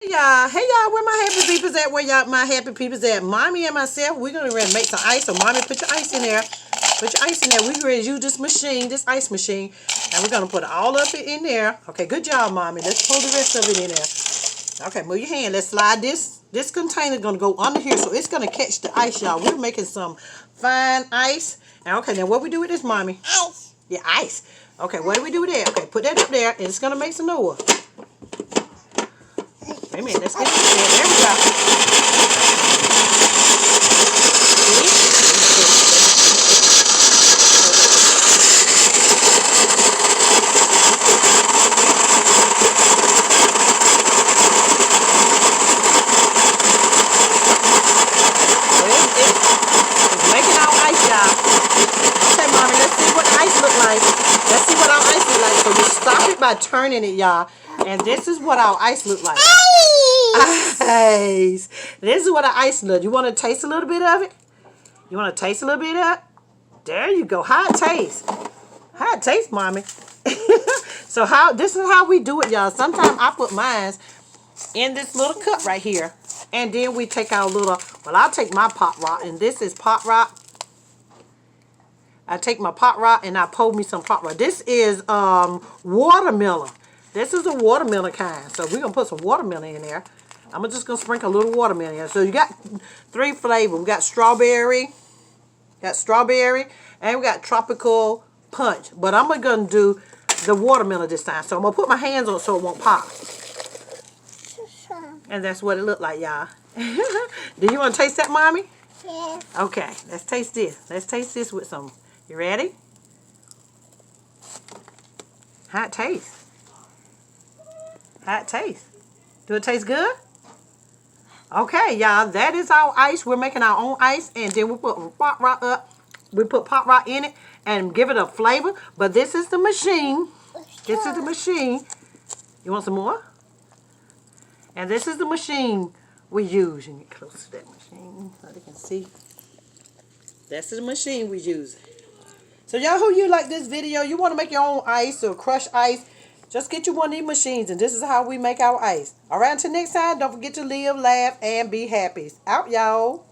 Hey y'all, where my happy peoples at? Where y'all my happy peoples at? Mommy and myself, we're gonna make some ice. So mommy, put your ice in there. Put your ice in there. We're gonna use this machine, this ice machine, and we're gonna put all of it in there. Okay, good job, mommy. Let's pull the rest of it in there. Okay, move your hand. Let's slide this. This container gonna go under here, so it's gonna catch the ice, y'all. We're making some fine ice. And okay, now what we do with this, mommy? Ice. Yeah, ice. Okay, what do we do with that? Okay, put that up there, and it's gonna make some noise. Wait a minute, let's get it there. There we go. It's making our ice, y'all. Okay, mommy, let's see what the ice look like. Let's see what our ice look like. So you stop it by turning it, y'all. And this is what our ice look like. Ice. This is what our ice look. You want to taste a little bit of it? You want to taste a little bit of it? There you go. How it tastes? How it tastes, mommy? So this is how we do it, y'all. Sometimes I put mine in this little cup right here. And then we take our little, well, I'll take my Pop Rock, and this is Pop Rock. I take my Pop Rock and I pour me some Pop Rock. This is watermelon. This is a watermelon kind. So we're going to put some watermelon in there. I'm just going to sprinkle a little watermelon in there. So you got 3 flavors. We got strawberry. And we got tropical punch. But I'm going to do the watermelon this time. So I'm going to put my hands on it so it won't pop. And that's what it looked like, y'all. Do you want to taste that, mommy? Yeah. Okay, let's taste this. Let's taste this with some. You ready? How it tastes? How it tastes? Do it taste good? Okay, y'all, that is our ice. We're making our own ice, and then we put Pop Rock up. We put Pop Rock in it and give it a flavor. But this is the machine. This is the machine. You want some more? And this is the machine we use. You get close to that machine so they can see. That's the machine we use. So y'all who you like this video, you want to make your own ice or crush ice, just get you one of these machines, and this is how we make our ice. All right, until next time, don't forget to live, laugh, and be happy. Out, y'all.